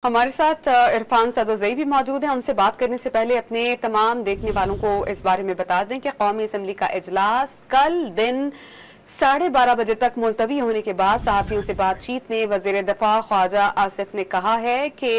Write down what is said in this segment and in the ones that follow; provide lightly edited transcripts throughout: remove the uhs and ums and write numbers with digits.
हमारे साथ इरफान सदोज़ई भी मौजूद हैं। उनसे बात करने से पहले अपने तमाम देखने वालों को इस बारे में बता दें कि कौमी असम्बली का इजलास कल दिन 12:30 बजे तक मुलतवी होने के बाद सहाफ़ियों से बातचीत में वज़ीर दफ़ा ख्वाजा आसिफ ने कहा है कि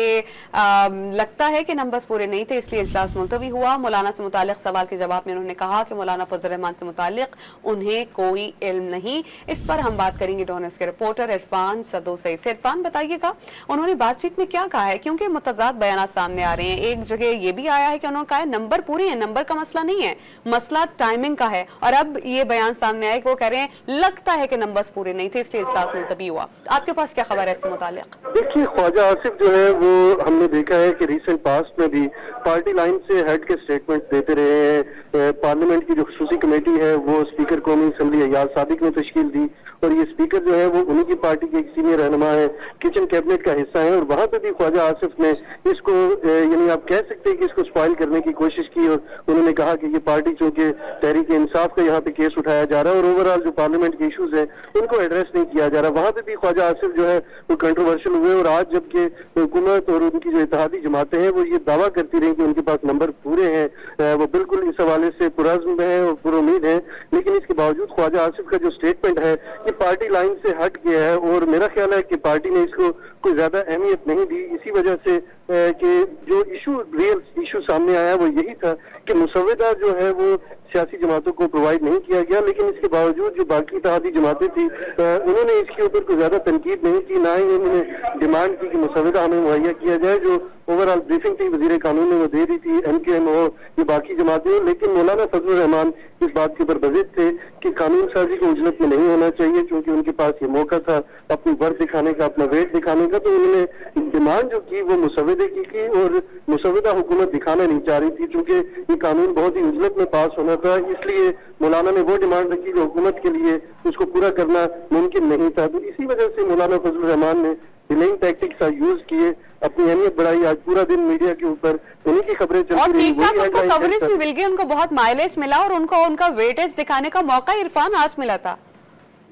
लगता है कि नंबर्स पूरे नहीं थे, इसलिए इजलास मुलतवी हुआ। मौलाना से मुतालिक सवाल के जवाब में उन्होंने कहा कि मौलाना फजल रहमान से मुतालिक उन्हें कोई इल्म नहीं। इस पर हम बात करेंगे डॉनर्स के रिपोर्टर इरफान सदोज़ई से। इरफान, बताइएगा उन्होंने बातचीत में क्या कहा है, क्योंकि मुतज़ाद बयान सामने आ रहे हैं। एक जगह ये भी आया है कि उन्होंने कहा है नंबर पूरे हैं, नंबर का मसला नहीं है, मसला टाइमिंग का है। और अब ये बयान सामने आया कि वो कह रहे हैं लगता है कि नंबर्स पूरे नहीं थे, इसलिए इजलास मुलतवी हुआ। आपके पास क्या खबर है इससे मुतालिक? देखिए, ख्वाजा आसिफ जो है वो हमने देखा है कि रिसेंट पास्ट में भी पार्टी लाइन से हट के स्टेटमेंट देते रहे हैं। पार्लियामेंट की जो खुसूसी कमेटी है वो स्पीकर कौमी असम्बली अयाज सादिक ने तश्कील दी और ये स्पीकर जो है वो उन्हीं की पार्टी के एक सीनियर रहनुमा है, किचन कैबिनेट का हिस्सा है। और वहां पे भी ख्वाजा आसिफ ने इसको यानी आप कह सकते हैं कि इसको स्पॉइल करने की कोशिश की और उन्होंने कहा कि ये पार्टी चूंकि तहरीक इंसाफ का यहाँ पे केस उठाया जा रहा है और ओवरऑल जो पार्लियामेंट के इशूज है उनको एड्रेस नहीं किया जा रहा। वहां पे भी ख्वाजा आसिफ जो है वो कंट्रोवर्शियल हुए और आज जबकि हुकूमत और उनकी जो इत्तेहादी जमातें हैं वो ये दावा करती रही कि उनके पास नंबर पूरे हैं, वो बिल्कुल इस हवाले से पुरअज़्म है और पुरुम्मीद है। लेकिन इसके बावजूद ख्वाजा आसिफ का जो स्टेटमेंट है ये पार्टी लाइन से हट गया है और मेरा ख्याल है कि पार्टी ने इसको कोई ज्यादा अहमियत नहीं दी। इसी वजह से कि जो रियल इशू सामने आया वो यही था कि मुसव्विदा जो है वो सियासी जमातों को प्रोवाइड नहीं किया गया। लेकिन इसके बावजूद जो बाकी इत्तेहादी जमातें थी उन्होंने इसके ऊपर कोई ज्यादा तनकीद नहीं की, ना ही उन्होंने डिमांड की कि मुसव्विदा हमें मुहैया किया जाए। जो ओवरऑल ब्रीफिंग थी वजीर कानून ने वो दे दी थी, MKM हो ये बाकी जमातें। लेकिन मौलाना फजल रहमान इस बात के ऊपर बजिद थे कि कानून साजी को उजलत में नहीं होना चाहिए, क्योंकि उनके पास ये मौका था अपनी वर्थ दिखाने का, अपना वेट दिखाने का। तो उन्होंने डिमांड जो की वो मुसव्विदे की और मुसव्विदा हुकूमत दिखाना नहीं चाह रही थी, चूंकि ये कानून बहुत ही उजलत में पास होना था। इसलिए मौलाना ने वो डिमांड रखी जो हुकूमत के लिए उसको पूरा करना मुमकिन नहीं था। तो इसी वजह से मौलाना फजल रहमान ने डिलेइंग टैक्टिक्स का यूज किए, अपनी अहमियत बढ़ाई। आज पूरा दिन मीडिया के ऊपर उन्हीं की खबरें चलती रही। उनको कवरेज भी मिल गई, उनको बहुत माइलेज मिला और उनको उनका वेटेज दिखाने का मौका इरफान आज मिला था।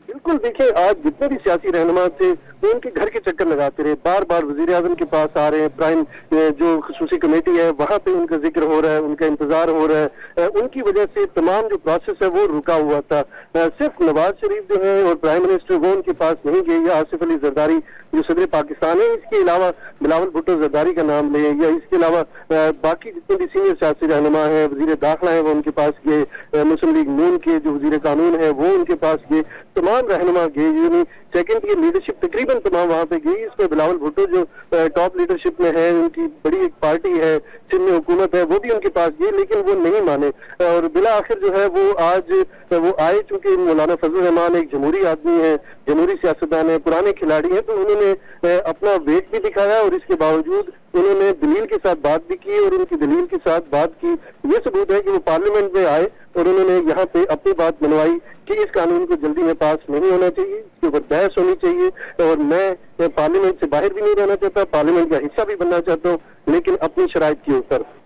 बिल्कुल, देखिए आज जितने भी सियासी रहनुमा थे वो उनके घर के चक्कर लगाते रहे, बार बार वजीर आजम के पास आ रहे हैं, प्राइम जो खुसूसी कमेटी है वहां पे उनका जिक्र हो रहा है, उनका इंतजार हो रहा है। उनकी वजह से तमाम जो प्रोसेस है वो रुका हुआ था। सिर्फ नवाज शरीफ जो है और प्राइम मिनिस्टर वो उनके पास नहीं गए, या आसिफ अली जरदारी जो सदर पाकिस्तान है, इसके अलावा बिलावल भुट्टो जरदारी का नाम ले, या इसके अलावा बाकी जितने भी सीनियर सियासी रहनुमा है, वजीर दाखिला है वो उनके पास गए, मुस्लिम लीग नून के जो वजीर कानून है वो उनके पास गए, तमाम रहनुमा गए। यानी सेकंड की लीडरशिप तकरीबन तमाम वहां पे गई। इसमें बिलावल भुट्टो जो टॉप लीडरशिप में है, उनकी बड़ी एक पार्टी है, सिंध में हुकूमत है, वो भी उनके पास गई, लेकिन वो नहीं माने और बिला आखिर जो है वो आज वो आए। चूंकि मौलाना फजल रहमान एक जमहूरी आदमी है, जमहूरी सियासतदान है, पुराने खिलाड़ी हैं, तो उन्होंने अपना वेट भी दिखाया और इसके बावजूद उन्होंने दलील के साथ बात भी की और उनकी दलील के साथ बात की ये सबूत है कि वो पार्लियामेंट में आए और उन्होंने यहाँ पे अपनी बात मनवाई कि इस कानून को जल्दी में पास नहीं होना चाहिए, इसके ऊपर बहस होनी चाहिए और मैं पार्लियामेंट से बाहर भी नहीं रहना चाहता, पार्लियामेंट का हिस्सा भी बनना चाहता हूँ, लेकिन अपनी शराइत के ऊपर।